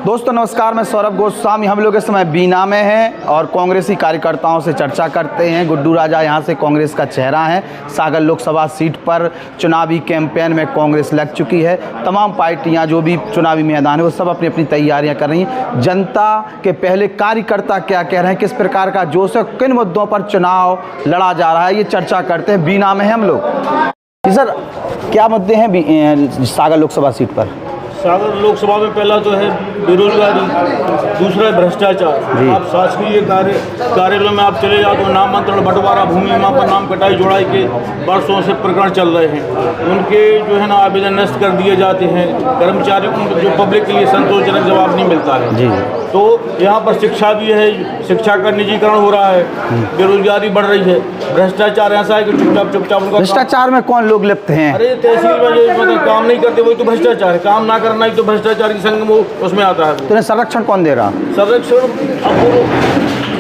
दोस्तों नमस्कार, मैं सौरभ गोस्वामी। हम लोग इस समय बीना में हैं और कांग्रेसी कार्यकर्ताओं से चर्चा करते हैं। गुड्डू राजा यहाँ से कांग्रेस का चेहरा है। सागर लोकसभा सीट पर चुनावी कैंपेन में कांग्रेस लग चुकी है। तमाम पार्टियाँ जो भी चुनावी मैदान है वो सब अपनी अपनी तैयारियाँ कर रही हैं। जनता के पहले कार्यकर्ता क्या कह रहे हैं, किस प्रकार का जोश है, किन मुद्दों पर चुनाव लड़ा जा रहा है, ये चर्चा करते हैं। बीना में हैं हम लोग। सर, क्या मुद्दे हैं सागर लोकसभा सीट पर? सागर लोकसभा में पहला तो है बेरोजगारी, दूसरा है भ्रष्टाचार। आप शासकीय कार्यालयों में आप चले जाओ तो नामांतरण, बंटवारा, भूमि पर नाम कटाई जोड़ाई के वर्षों से प्रकरण चल रहे हैं। उनके जो है ना आवेदन नष्ट कर दिए जाते हैं। कर्मचारियों को जो पब्लिक के लिए संतोषजनक जवाब नहीं मिलता है जी। तो यहाँ पर शिक्षा भी है, शिक्षा का निजीकरण हो रहा है, बेरोजगारी बढ़ रही है, भ्रष्टाचार ऐसा है कि चुपचाप उनका भ्रष्टाचार में कौन लोग लिप्त हैं? अरे तहसील में जो मतलब काम नहीं करते वही तो भ्रष्टाचार है। काम ना करना ही तो भ्रष्टाचार की संग में उसमें आता है। तो संरक्षण कौन दे रहा?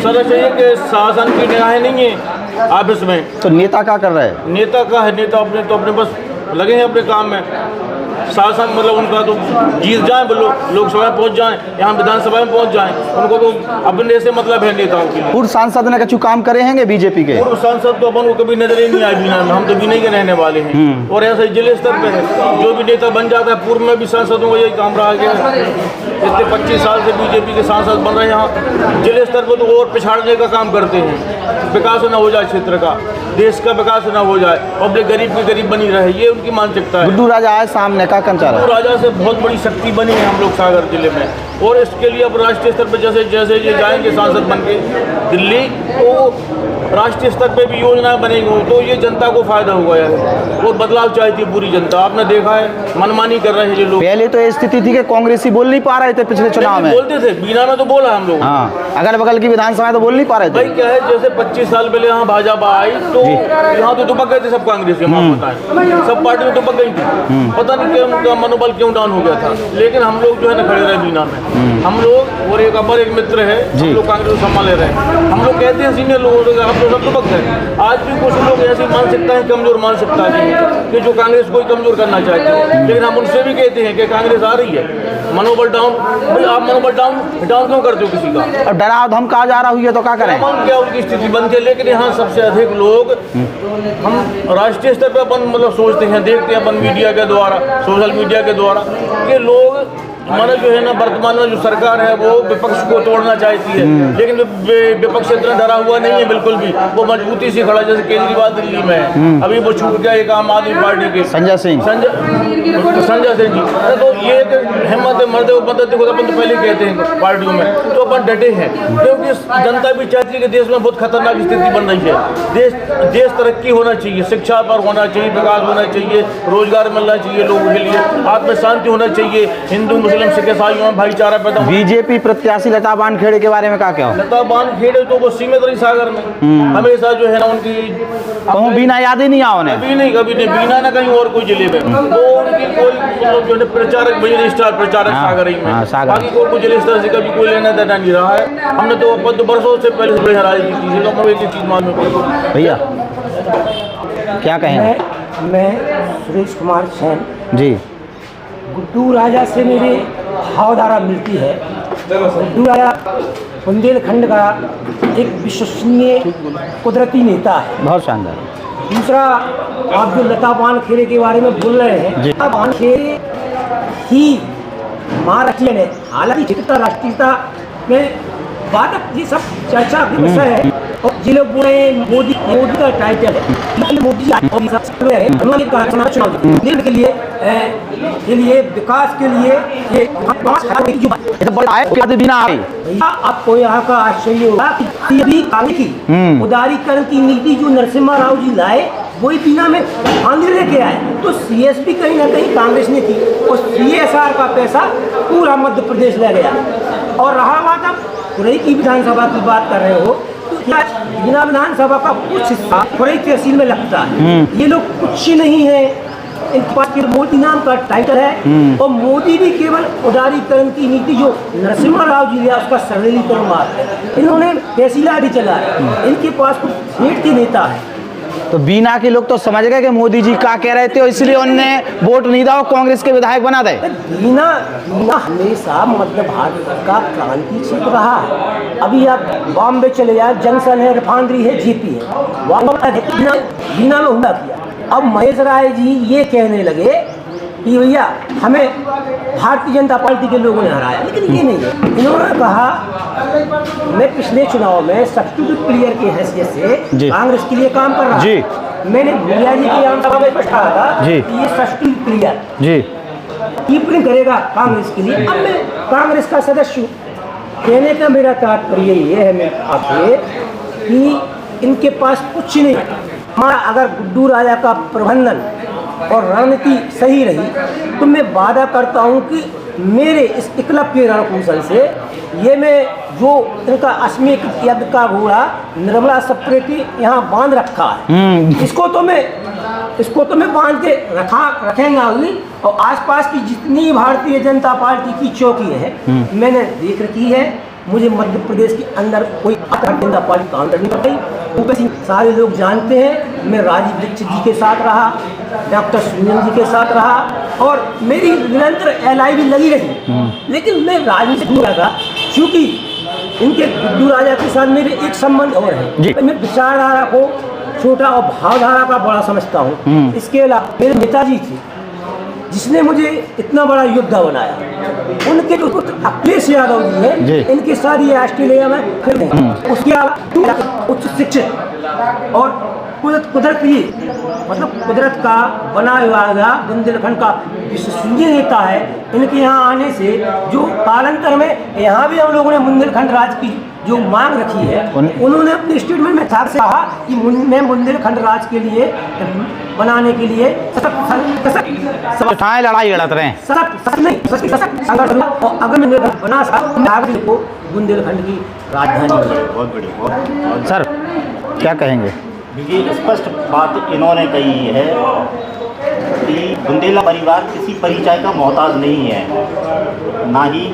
संरक्षण ये कि शासन की निगाहें नहीं है ऑफिस में। तो नेता क्या कर रहा है? नेता का है, नेता अपने बस लगे हैं अपने काम में। शासन मतलब उनका तो जीत जाए, लोकसभा में पहुंच जाएं, यहाँ विधानसभा में पहुंच जाएं, उनको तो अपने से मतलब है नेताओं के लिए। पूर्व सांसद ने कुछ काम करे हैं बीजेपी के? पूर्व सांसद तो अपन को कभी नजर ही नहीं आए बीना में। हम तो बीना के रहने वाले हैं और ऐसा ही जिले स्तर पे है। जो भी नेता बन जाता है, पूर्व में भी सांसदों का यही काम रहा है। इतने 25 साल से बीजेपी के सांसद बन रहे हैं। यहाँ जिले स्तर पर तो और पिछाड़ने का काम करते हैं। विकास न हो जाए क्षेत्र का, देश का विकास न हो जाए, पब्लिक गरीब की गरीब बनी रहे, ये उनकी मानसिकता है। गुड्डू राजा आए सामने का कंचारा। गुड्डू राजा से बहुत बड़ी शक्ति बनी है हम लोग सागर जिले में। और इसके लिए अब राष्ट्रीय स्तर पर जैसे ये जाएंगे सांसद बन के दिल्ली, तो राष्ट्रीय स्तर पे भी योजनाएं बनेंगी, तो ये जनता को फायदा होगा यार। और बदलाव चाहती है पूरी जनता। आपने देखा है मनमानी कर रहे हैं ये लोग। पहले तो ये स्थिति थी कि कांग्रेसी बोल नहीं पा रहे थे पिछले चुनाव में। बोलते थे, बीना में तो बोला हम लोग। हाँ, अगल बगल की विधानसभा तो बोल नहीं पा रहे थे। भाई क्या है, जैसे 25 साल पहले यहाँ भाजपा आई तो यहाँ तो दुबक गए थे सब कांग्रेस के। सब पार्टी में दुबक गई थी। पता नहीं क्यों उनका मनोबल क्यों डाउन हो गया था। लेकिन हम लोग जो है ना खड़े रहे बीना में। हम लोग और एक अपर एक मित्र है, हम लोग कांग्रेस को संभाले रहे। हम लोग कहते हैं सीनियर लोगों को आप लोग सब दुबक गए। आज भी कुछ लोग ऐसी मानसिकता है, कमजोर मानसिकता है कि जो कांग्रेस को ही कमजोर करना चाहते हैं। लेकिन हम उनसे भी कहते हैं कि कांग्रेस आ रही है, मनोबल डाउन। भाई आप मनोबल डाउन क्यों करते हो किसी का? अब डराव धमका जा रहा हुई है तो क्या करें? क्या उनकी स्थिति बनती है। लेकिन यहाँ सबसे अधिक लोग हम राष्ट्रीय स्तर पर अपन मतलब सोचते हैं, देखते हैं अपन मीडिया के द्वारा, सोशल मीडिया के द्वारा कि लोग हमारा जो है ना वर्तमान में जो सरकार है वो विपक्ष को तोड़ना चाहती है। लेकिन विपक्ष इतना डरा हुआ नहीं है बिल्कुल भी। वो मजबूती से खड़ा, जैसे केजरीवाल दिल्ली में है, अभी वो छूट गया एक आम आदमी पार्टी के संजय सिंह जी। तो ये हिम्मत है, मर्द मदद देखो अपन तो पहले कहते हैं पार्टियों में, तो अपन डटे हैं क्योंकि जनता भी चाहती है कि देश में बहुत खतरनाक स्थिति बन रही है। देश तरक्की होना चाहिए, शिक्षा पर होना चाहिए, विकास होना चाहिए, रोजगार मिलना चाहिए लोगों के लिए, आत्म शांति होना चाहिए, हिंदू मुस्लिम सिख ईसाइयों में भाईचारा पैदा। बीजेपी प्रत्याशी लता बानखेड़े के बारे में क्या हो? लता बानखेड़े तो वो सीमित रही सागर में। हमेशा जो है ना उनकी कहूँ बीना याद ही नहीं आओ। कभी नहीं बीना ना कहीं और कोई जिले में तो उनकी कोई जो है प्रचारक बनी, स्टार प्रचारक सागर ही में। बाकी कोई जिले स्तर से कभी कोई लेना देना नहीं रहा है। हमने तो वर्षों से पहले बड़ी हराई की थी। तो एक चीज मालूम भैया क्या कहें? मैं सुरेश कुमार सेन जी। गुड्डू राजा से मेरी भावधारा मिलती है। गुड्डू राजा बुंदेलखंड का एक विश्वसनीय कुदरती नेता है, बहुत शानदार। दूसरा, आप जो लता बानखेड़े के बारे में बोल रहे हैं, लता बानखेड़े ही महाराष्ट्रीयन है। हालांकि क्षेत्रता राष्ट्रीयता में वादक ये सब चर्चा का विषय है। और जिले बोले मोदी का टाइटल है, मोदी उन्होंने कहा चुनाव के लिए विकास के लिए ये आपको यहाँ का आश्चर्य होगा कि उदारीकरण की नीति जो नरसिम्हा राव जी लाए वही बीना में आंध्र लेके आए। तो सीएसपी कहीं ना कहीं कांग्रेस ने की और सीएसआर का पैसा पूरा मध्य प्रदेश ले गया। और रहा बात आप खुरई की विधानसभा की बात कर रहे हो, तो क्या बीना विधानसभा का कुछ हिस्सा खुरई तहसील में लगता है। ये लोग कुछ नहीं है, इनके पास मोदी नाम का टाइटल है। और मोदी भी केवल उदारीकरण की नीति जो नरसिम्हा राव जी लिया उसका सरलीकरण मार है। इन्होंने तहसीलदार भी चला है। इनके पास कुछ सेठ के नेता है तो बीना के लोग तो समझ गए कि मोदी जी क्या कह रहे थे, इसलिए उनने वोट नहीं दिया, कांग्रेस के विधायक बना दे। बीना हमेशा मध्य भारत का क्रांति क्षेत्र रहा है। अभी आप बॉम्बे चले जाए, जंक्शन है, रिफाइनरी है, जीपी है, वहाँ बीना में हुआ किया। अब महेश राय जी ये कहने लगे कि भैया हमें भारतीय जनता पार्टी के लोगों ने हराया, लेकिन ये नहीं है। इन्होंने कहा मैं पिछले चुनाव में सब्स्टिट्यूट प्लेयर की हैसियत से कांग्रेस के लिए काम कर रहा हूँ। मैंने भूरिया जी के आमसभा में कहा था कि ये सब्स्टिट्यूट प्लेयर कीपिंग करेगा कांग्रेस के लिए। अब मैं कांग्रेस का सदस्य हूँ। कहने का मेरा तात्पर्य ये है मैं आपसे कि इनके पास कुछ नहीं। हमारा अगर गुड्डू राजा का प्रबंधन और रणनीति सही रही तो मैं वादा करता हूं कि मेरे इस एकलव्य रणकौशल से ये मैं जो इनका अश्वमेध यज्ञ का घोड़ा निर्मला सप्रेती यहाँ बांध रखा है, इसको तो मैं बांध के रखेंगे ही। और आसपास की जितनी भारतीय जनता पार्टी की चौकी है मैंने देख रखी है। मुझे मध्य प्रदेश के अंदर कोई जनता पार्टी काम करनी पड़ी। सारे लोग जानते हैं मैं राजीव दीक्षित जी के साथ रहा, डॉक्टर सुनील जी के साथ रहा और मेरी निरंतर LIV लगी रही। लेकिन मैं राजनीति से दूर रहा क्योंकि इनके गुड्डू राजा के साथ मेरे एक संबंध और है। मैं विचारधारा को छोटा और भावधारा का बड़ा समझता हूँ। इसके अलावा मेरे नेताजी थे जिसने मुझे इतना बड़ा योद्धा बनाया, उनके जो अखिलेश यादव जी हैं, इनके साथ ये ऑस्ट्रेलिया में फिर उसके अलावा उच्च शिक्षित और कुदरती मतलब कुदरत का बना हुआ बुंदेलखंड का विश्वसनीय नेता है। इनके यहाँ आने से जो कालांतर में यहाँ भी हम लोगों ने बुंदेलखंड राज की जो मांग रखी है, उन्होंने अपने स्टेटमेंट में था कहा कि मैं बुंदेलखंड राज के लिए बनाने के लिए लड़ाई लड़त रहे हैं। अगर मैंने बना को बुंदेलखंड की राजधानी। बहुत बढ़िया सर क्या कहेंगे? देखिए स्पष्ट बात इन्होंने कही है कि बुंदेला परिवार किसी परिचय का मोहताज नहीं है, ना ही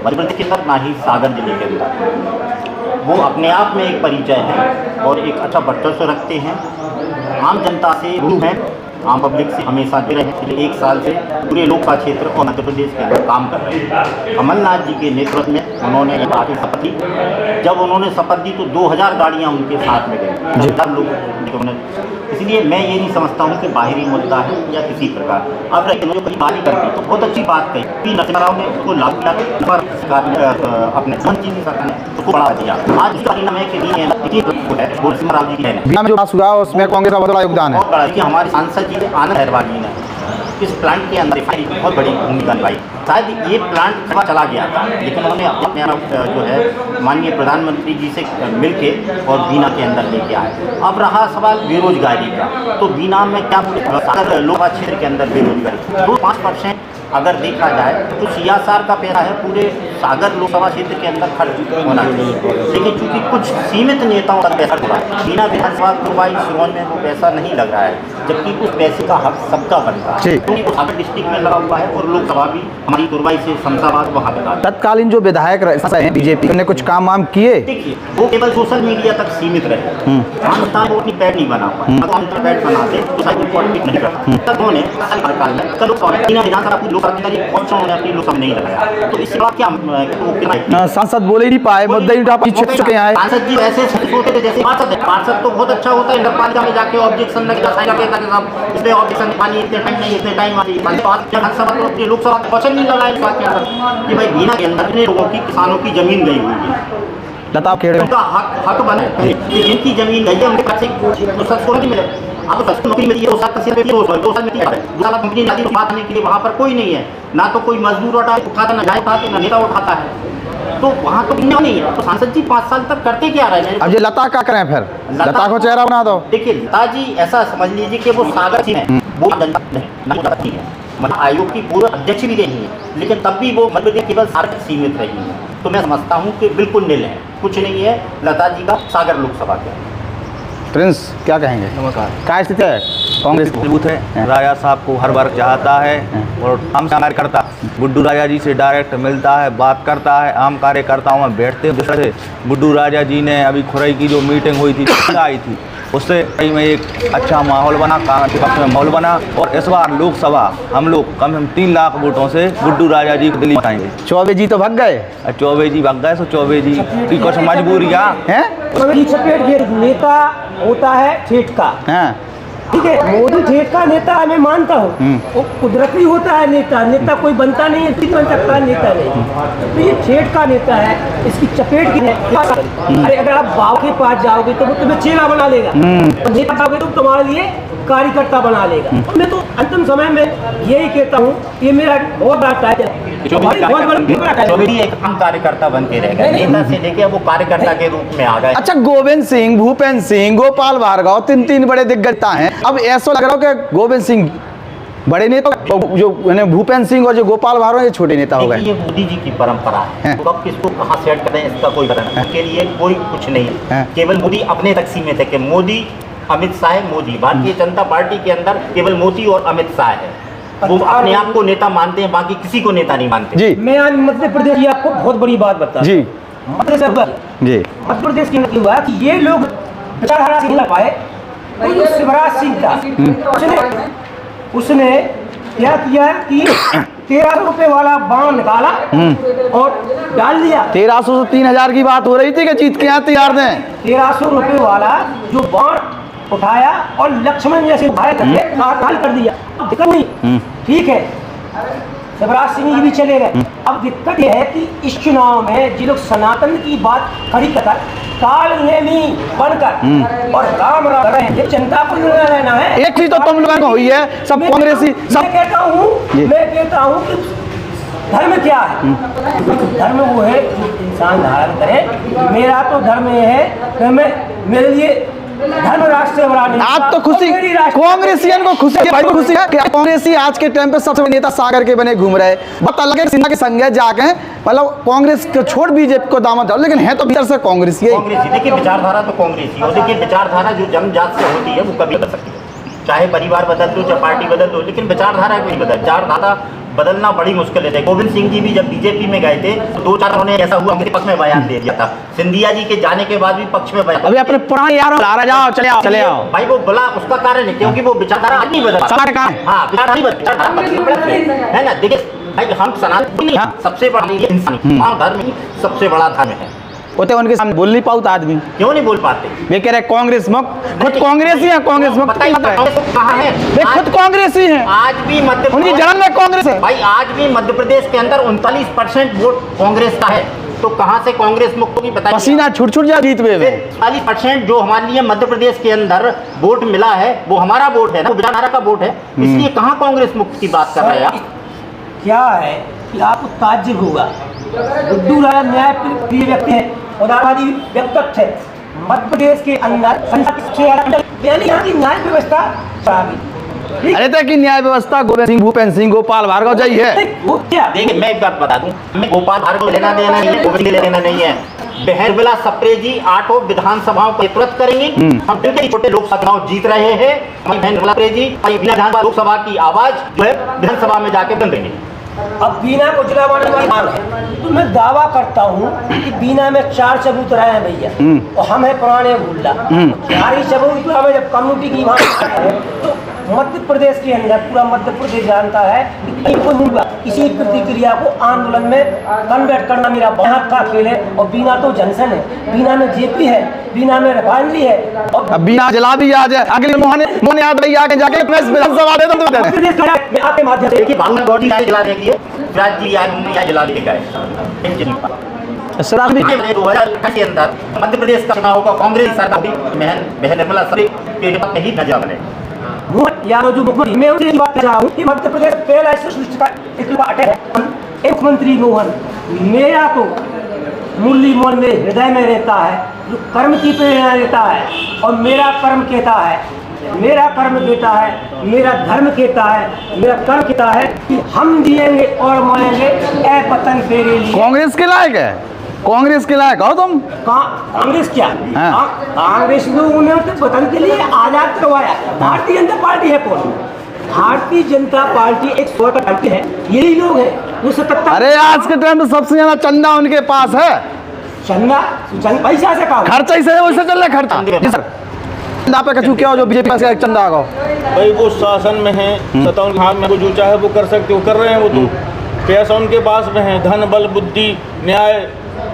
मध्य प्रदेश के अंदर ना ही सागर जिले के अंदर। वो अपने आप में एक परिचय है और एक अच्छा वर्चस्व रखते हैं। आम जनता से रूबरू हैं, आम पब्लिक से हमेशा जुड़े हैं। पिछले 1 साल से पूरे लोकसभा क्षेत्र और मध्य प्रदेश के अंदर काम कर रहे हैं। कमलनाथ जी के नेतृत्व में उन्होंने ये पार्टी शपथ ली। जब उन्होंने शपथ दी तो 2000 गाड़ियाँ उनके साथ में गई, 2000 लोग। इसलिए मैं ये नहीं समझता हूँ कि बाहरी मुद्दा है या किसी प्रकार। अब जो कहीं बारी करती तो बहुत अच्छी बात कही कि नरसिम्हा राव ने उसको लागू किया, अपने जी की सरकार ने उसको बढ़ा दिया। आज इसका परिणाम है कि नरसिम्हा राव जी के जो पास हुआ उसमें कांग्रेस का बहुत बड़ा योगदान है। हमारे सांसद जी आनंद अहरवाल ने इस प्लांट के अंदर रिफाइनरी बहुत बड़ी भूमिका निभाई। शायद ये प्लांट चला गया था, लेकिन उन्होंने अपने जो है माननीय प्रधानमंत्री जी से मिलके और बीना के अंदर लेके आए। अब रहा सवाल बेरोजगारी का, तो बीना में क्या सागर लोकसभा क्षेत्र के अंदर बेरोजगारी 2-5% अगर देखा जाए तो CSR का पैसा है पूरे सागर लोकसभा क्षेत्र के अंदर खर्च होना चाहिए, लेकिन चूंकि कुछ सीमित नेताओं का पैसा हुआ है, बीना विधानसभा कुरवाई सिरोंज में वो पैसा नहीं लग रहा है, जबकि उस पैसे का हक सबका बनता है क्योंकि वो सागर डिस्ट्रिक्ट में लगा हुआ है और लोकसभा भी हमारी कुरवाई से शमशाबाद वहाँ पे। तत्कालीन जो विधायक हैं बीजेपी ने कुछ काम वाम किए, देखिए वो केवल सोशल मीडिया तक सीमित रहे। वो अपनी पैड नहीं बना पाए, पैड बना दे तो नहीं करता। तब उन्होंने अपनी लोकसभा नहीं लगाया, तो इसके बाद क्या सांसद बोले ही नहीं पाए, मुद्दे ही उठा पीछे चुके हैं। सांसद जी वैसे होते थे जैसे पार्षद तो बहुत अच्छा होता है, नगरपालिका में जाके ऑब्जेक्शन लगता है, इसमें ऑब्जेक्शन पानी इतने टाइम नहीं, इतने टाइम आती विधानसभा तो अपनी लोकसभा क्वेश्चन नहीं लगाया इस बात के अंदर कि भाई बीना के अंदर इतने लोगों की किसानों की जमीन गई हुई है, लता खेड़े उनका हक बने, जिनकी जमीन गई है उनके पास नहीं मिले। अब तो नौकरी मिली है, 2 साल मिली है, कंपनी जाती है बात करने के लिए, वहाँ पर कोई नहीं है, ना तो कोई मजदूर उठाता, ना जाए उठाते, ना नेता उठाता है, तो वहाँ तो नहीं है। तो सांसद जी 5 साल तक करते क्या रहे हैं? अब ये लता क्या करें फिर? लता को चेहरा बना दो। देखिए लता जी ऐसा समझ लीजिए कि वो सागर जी हैं, वो जनता नहीं है, मतलब आयोग की पूर्व अध्यक्ष भी रही है, लेकिन तब भी वो मध्य प्रदेश केवल सागर तक सीमित रही है। तो मैं समझता हूँ कि बिल्कुल निल है, कुछ नहीं है लता जी का सागर लोकसभा के। प्रिंस क्या कहेंगे? नमस्कार। क्या स्थिति है कांग्रेस की? मजबूत है, राजा साहब को हर बार चाहता है और आम कार्यकर्ता गुड्डू राजा जी से डायरेक्ट मिलता है, बात करता है, आम कार्यकर्ताओं में बैठते हैं। दूसरे से गुड्डू राजा जी ने अभी खुरई की जो मीटिंग हुई थी आई थी, उससे कहीं में एक अच्छा माहौल बना, कांग्रेस के पक्ष में माहौल बना। और इस बार लोकसभा हम लोग कम से कम 3 लाख वोटों से गुड्डू राजा जी को दिल्ली बताएंगे। चौबे जी तो भाग गए, चौबे जी भाग गए, तो चौबे जी की कुछ मजबूरियाँ हैं। चपेट ये नेता होता है ठेठ का, हाँ ठीक है। मोदी ठेठ का नेता मैं मानता हूँ, वो कुदरती होता है नेता। नेता कोई बनता नहीं है, बन सकता है नेता नहीं। तो ये ठेठ का नेता है, इसकी चपेट की है। अरे अगर आप बाबा के पास जाओगे तो वो तुम्हें चेला बना लेगा, और नेता जाओगे तो तुम्हारे लिए कार्यकर्ता बना लेगा। तो मैं तो अंतिम समय में यही कहता हूँ, ये मेरा बहुत बड़ा टाइटल है। चौबे जी एक आम कार्यकर्ता बन के रह गए, नेता से लेके वो कार्यकर्ता के रूप में आ गए। अच्छा, गोविंद सिंह, भूपेंद्र सिंह, गोपाल भार्गव, 3 बड़े दिग्गजता हैं। अब ऐसा लग रहा हो कि गोविंद सिंह बड़े नेता, जो भूपेंद्र सिंह और जो गोपाल भार्गव ये छोटे नेता हो गए। ये मोदी जी की परंपरा है, तो अब किसको कहाँ सेट करें इसका कोई पता नहीं। उसके लिए कोई कुछ नहीं है, केवल मोदी अपने तक सीमित है कि मोदी अमित शाह, मोदी भारतीय जनता पार्टी के अंदर केवल मोदी और अमित शाह है। वो अपने आप को नेता मानते हैं, बाकी किसी को नेता नहीं मानते। जी, मैं आज मध्य प्रदेश की आपको बहुत बड़ी बात बता जी मध्य प्रदेश की हुआ कि ये लोग विचारधारा से नहीं पाए। तो जो शिवराज सिंह था, उसने क्या किया कि 1300 रुपए वाला बाण निकाला और डाल दिया। 1300 से 3000 की बात हो रही थी कि जीत के यहाँ तैयार दें। 1300 रुपए वाला जो बाण उठाया और लक्ष्मण जैसे उठाया करके काल कर दिया। दिक्कत नहीं, ठीक है, शिवराज सिंह जी भी चले गए। अब दिक्कत यह है कि इस चुनाव में जो लोग सनातन की बात खड़ी कर काल नेमी बनकर और राम राम कर रहे हैं, ये जनता को निर्णय लेना है। एक चीज तो तुम लोगों को हुई है, सब कांग्रेसी सब। मैं कहता हूँ कि धर्म क्या है? धर्म वो है जो इंसान धारण करे। मेरा तो धर्म ये है कि मैं, मेरे लिए धर्म राष्ट्र से बड़ा नहीं। आप तो खुशी, कांग्रेसियन को खुशी है, भाई को खुशी है कि कांग्रेसी आज के टाइम पे सबसे बड़े नेता सागर के बने घूम रहे हैं। बात अलग है, सिन्हा के संग है जाके, मतलब कांग्रेस को छोड़ बीजेपी को दामन डाल, लेकिन है तो भीतर से कांग्रेसी है। देखिए विचारधारा तो कांग्रेसी है, देखिए विचारधारा जो जन्मजात से होती है वो कभी बदल सकती है, चाहे परिवार बदल दो, चाहे पार्टी बदल दो, लेकिन विचारधारा कोई बदल। विचारधारा बदलना बड़ी मुश्किल है। गोविंद सिंह जी भी जब बीजेपी में गए थे तो 2-4 उन्होंने ऐसा हुआ मेरे पक्ष में बयान दे दिया था। सिंधिया जी के जाने के बाद भी पक्ष में बयान। अभी अपने पुराने यारों ला जाओ, चले आओ भाई, वो बोला उसका कारण है क्योंकि वो विचारधारा आज नहीं बदला। हाँ, विचारधारा है ना। देखिए भाई, हम सनातन सबसे बड़ा इंसान, धर्म ही सबसे बड़ा धर्म है। होते उनके सामने बोल नहीं पाता आदमी, क्यों नहीं बोल पाते? वे कह रहे कांग्रेस मुक्त, खुद कांग्रेसी है, कांग्रेस मुक्त कहाँ है? वे खुद कांग्रेसी हैं, आज भी मध्य उनकी जन्म में कांग्रेस है भाई। आज भी मध्य प्रदेश के अंदर 39% वोट कांग्रेस का है, तो कहाँ से कांग्रेस मुक्त होगी बताइए? पसीना छुट जा जीत में। 40% जो हमारे लिए मध्य प्रदेश के अंदर वोट मिला है वो हमारा वोट है ना, वो विचारधारा का वोट है, इसलिए कहाँ कांग्रेस मुक्त की बात कर रहे हैं आप? क्या है कि आपको ताज्जुब होगा, गुड्डू राजा न्याय प्रिय व्यक्ति है, उदारवादी व्यक्तित्व है। मध्य प्रदेश के अंदर यहाँ की न्याय व्यवस्था खराब। अरे तक की न्याय व्यवस्था गोविंद सिंह, भूपेंद्र सिंह, गोपाल भार्गव जी है। वो क्या? देखिए मैं एक बात बता दूं, हमें गोपाल भार्गव लेना देना नहीं है, गोविंद लेना नहीं है। बहरबिला सप्रे जी 8 विधानसभाओं को तुरंत करेंगे। हम जिनके छोटे लोकसभा चुनाव जीत रहे हैं, हमारी बहरबिला सप्रे जी विधानसभा लोकसभा की आवाज जो है विधानसभा में जाके बन देंगे। अब बीना को चुनावाने वाली मांग है, तो मैं दावा करता हूँ कि बीना में 4 सबूत रहे हैं भैया, और हम है पुराने गुल्ला। 4 ही सबूत हमें जब कम्युनिटी की बात है तो मध्य प्रदेश के अंदर पूरा मध्य प्रदेश जानता है कि कहीं को नहीं हुआ। इसी प्रतिक्रिया को आंदोलन में कन्वर्ट करना मेरा बहुत का खेल है। और बीना तो जंक्शन है, बीना में जेपी है, बीना में रिफाइनरी है, और अब बीना जला भी आ जाए अगले मोहन याद रही आके जाके विधानसभा दे दो। मैं आपके माध्यम से देखिए बांग्ला बॉडी जला देगी, राज जी या जला देगा। 2008 के अंदर मध्य प्रदेश का चुनाव होगा, कांग्रेस सरकार बहन निर्मला के कहीं न जाने। मैं उनसे बात कर रहा हूँ कि मध्य प्रदेश पहला मुख्यमंत्री मोहन, मेरा तो मुरली मोहन मेरे हृदय में रहता है, जो कर्म की प्रेरणा देता है। और मेरा कर्म कहता है, मेरा कर्म कहता है, मेरा धर्म कहता है, मेरा कर्म कहता है कि हम दिएंगे और मानेंगे ए वतन तेरे लिए। कांग्रेस के लायक है, कांग्रेस के लायक हो तुम? कांग्रेस क्या? कांग्रेस लोगों ने तो वतन के लिए आजाद करवाया। भारतीय जनता पार्टी है कौन? भारतीय जनता पार्टी एक स्वर का पार्टी है, यही लोग हैं वो 77। अरे आज के टाइम में सबसे ज्यादा चंदा उनके पास है। चंदा पैसा से काम खर्चा ही से वैसे चल रहा है खर्चा। चंदा पे कछु क्या हो जो बीजेपी पास चंदा आगा भाई वो शासन में है, सत्ता उनके हाथ में, वो जो चाहे वो कर सकते, वो कर रहे हैं। वो तो पैसा उनके पास में है, धन बल बुद्धि न्याय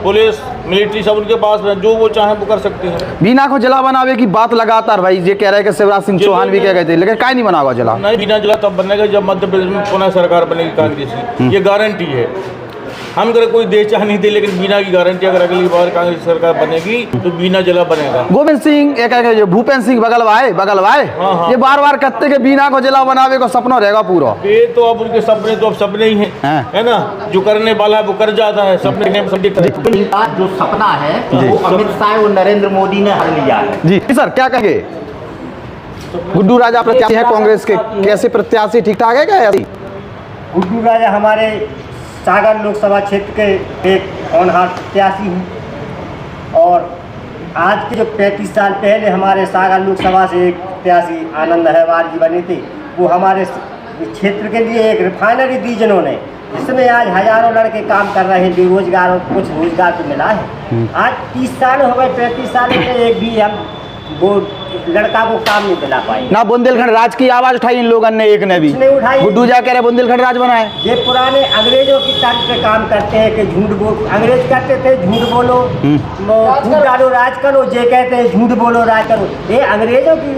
पुलिस मिलिट्री सब उनके पास में, जो वो चाहे वो कर सकते हैं। बीना को जिला बनावे की बात लगातार भाई ये कह रहे हैं कि शिवराज सिंह चौहान भी कह गए थे, लेकिन काय नहीं बनागा जिला। नहीं, बीना जिला तब बनेगा जब मध्य प्रदेश में पुनः सरकार बनेगी कांग्रेस की, ये गारंटी है। हम अगर कोई दे चाह नहीं दे, लेकिन बीना की गारंटी, अगर अगली बार कांग्रेस सरकार बनेगी तो बीना जिला बनेगा। गोविंद सिंह एक भूपेंद्र सिंह बगलवाए हाँ। ये बार बार कहते कि बीना को जिला बनावे को सपना रहेगा पूरा। ये तो अब उनके सपने तो अब सपने ही हैं, है ना। जो करने वाला है वो कर जाता है, सपने सब इनका जो सपना है वो अमित शाह और नरेंद्र मोदी ने हर लिया है। जी सर, क्या कहेंगे? गुड्डू राजा प्रत्याशी है कांग्रेस के, कैसे प्रत्याशी ठीक ठाक है क्या? ऐसी गुड्डू राजा हमारे सागर लोकसभा क्षेत्र के एक होनहार प्रत्याशी हैं और आज के जो 35 साल पहले हमारे सागर लोकसभा से एक प्रत्याशी आनंद अहवार जी बने थे, वो हमारे क्षेत्र के लिए एक रिफाइनरी दी जिन्होंने, जिसमें आज हजारों लड़के काम कर रहे हैं, बेरोजगार और कुछ रोजगार तो मिला है। आज 30 साल हो गए, 35 साल में एक भी हम वो लड़का को काम नहीं दिला पाए ना। बुंदेलखंड राज की आवाज उठाई इन लोगों ने, एक ने भी नहीं उठाई। गुड्डू जा कह रहे बुंदेलखंड राज बनाए। ये पुराने अंग्रेजों की तर्ज पे काम करते हैं कि झूठ बोल, अंग्रेज कहते थे झूठ बोलो झूठ डालो राज करो, ये कहते हैं झूठ बोलो राज करो। ये अंग्रेजों की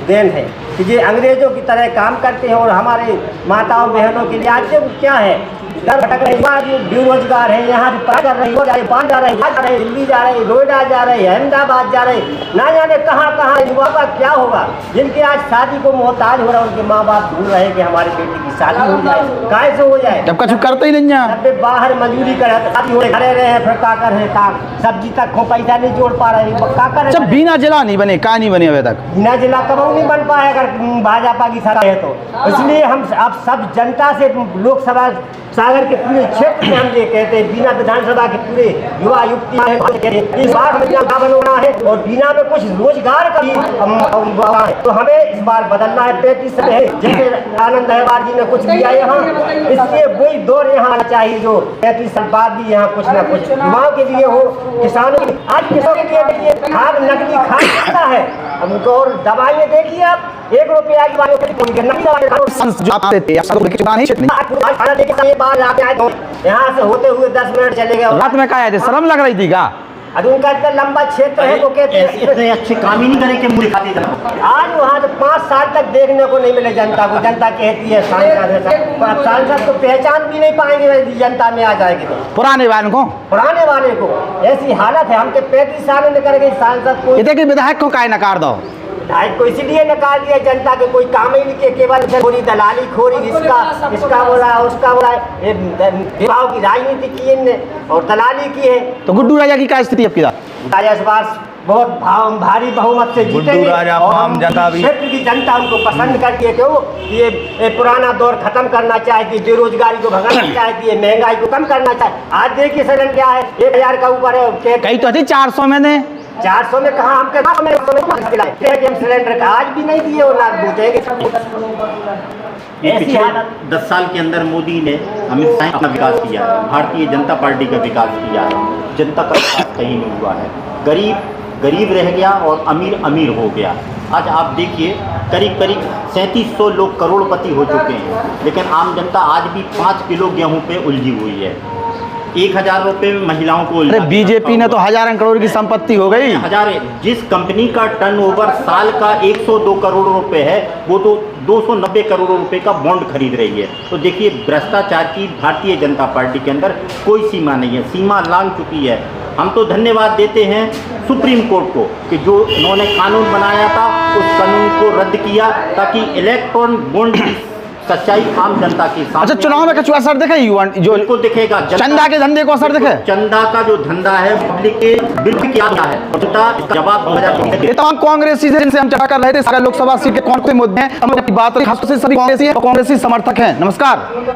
देन है कि ये अंग्रेजों की तरह काम करते हैं और हमारे माताओं बहनों के लिए आज क्या है, दर भटक रहे, बेरोजगार है, यहाँ से पढ़ाई कर रहे हैं, पान जा रहे हैं, दिल्ली जा रहे हैं, नोएडा जा रहे हैं, अहमदाबाद जा रहे हैं, ना जाने कहाँ कहाँ युवा का क्या होगा, जिनके आज शादी को मोहताज हो रहा है, उनके माँ बाप ढूंढ रहे हैं कि हमारे बेटी की शादी हो जाए, कैसे हो जाए, जब कछु करते ही नहीं है। बाहर मजदूरी कर रहे हैं, फिर का कर रहे हैं, सब्जी तक को पैसा नहीं जोड़ पा रहे हैं, का कर। जब बीना जिला नहीं बने, क्या नहीं बने अभी तक? बीना जिला कब नहीं बन पाया अगर भाजपा की सरकार है तो। इसलिए हम अब सब जनता से लोकसभा सागर के पूरे क्षेत्र में हम ये कहते हैं, बीना विधानसभा के पूरे युवा युवती इस बार बनना है और बीना में कुछ रोजगार का भी है, तो हमें इस बार बदलना है। 35 है जैसे आनंद अहवार जी ने कुछ किया यहाँ, इसलिए वही दौर यहाँ आना चाहिए जो 35 साल बाद भी यहाँ कुछ न कुछ युवाओं के लिए हो, किसानों के। आज किसानों के लिए देखिए खाद, नकली खाद मिलता है, हमको और दवाइयाँ देखिए आप 1 रुपया की यहाँ से होते हुए 10 मिनट चले गए। रात में क्या आए थे, शर्म लग रही थी क्या? अब उनका इतना लंबा क्षेत्र है तो कहते हैं इतने अच्छे काम ही नहीं करे कि मुझे खाते जाओ। आज वहाँ से 5 साल तक देखने को नहीं मिले जनता को। जनता कहती है सांसद को पहचान भी नहीं पाएंगे यदि जनता में आ जाएगी तो। पुराने वाले को ऐसी हालत है, हमके 35 साल में कर गई सांसद को। देखिए विधायक को काय नकार दो, विधायक को इसीलिए नकार दिया, जनता के कोई काम ही नहीं किए, केवल खोरी दलाली खोरी, इसका बोला उसका बोला, विभाग की राजनीति की इनने और दलाली की है। तो गुड्डू राजा की क्या स्थिति आपकी? राजा इस बार बहुत भारी बहुमत से जीतेंगे और क्षेत्र की जनता उनको पसंद करती है। क्यों? ये पुराना दौर खत्म करना चाहती है, बेरोजगारी को भगाना चाहती है, महंगाई को कम करना चाहती है। आज देखिए सिलेंडर क्या है, 1000 का ऊपर है, कहीं तो 400 में ने 400 में कहा हमके हम सिलेंडर का आज भी नहीं दिए और ना पूछेंगे। पिछले 10 साल के अंदर मोदी ने अमित शाह अपना विकास किया है, भारतीय जनता पार्टी का विकास किया है, जनता का विकास कहीं नहीं हुआ है। गरीब गरीब रह गया और अमीर अमीर हो गया। आज आप देखिए करीब 3700 लोग करोड़पति हो चुके हैं, लेकिन आम जनता आज भी 5 किलो गेहूं पे उलझी हुई है। 1000 रुपये में महिलाओं को। अरे बीजेपी ने तो हजारों करोड़ की संपत्ति हो गई। जिस कंपनी का टर्नओवर साल का 102 करोड़ रुपए है, वो तो 290 करोड़ रुपए का बॉन्ड खरीद रही है। तो देखिए भ्रष्टाचार की भारतीय जनता पार्टी के अंदर कोई सीमा नहीं है, सीमा लांघ चुकी है। हम तो धन्यवाद देते हैं सुप्रीम कोर्ट को कि जो इन्होंने कानून बनाया था उस कानून को रद्द किया, ताकि इलेक्ट्रॉन बॉन्ड की सच्चाई आम जनता के सामने। अच्छा, चुनाव में कुछ असर दिखे जो इनको दिखेगा? चंदा के धंधे को असर दिखे? चंदा का जो धंधा है पब्लिक के बिल्कुल क्या है, जवाब 2023। ये तमाम कांग्रेसी जिनसे हम चर्चा कर रहे थे सागर लोकसभा सीट के कौन से मुद्दे हैं, हम बात सभी कांग्रेसी समर्थक हैं। नमस्कार।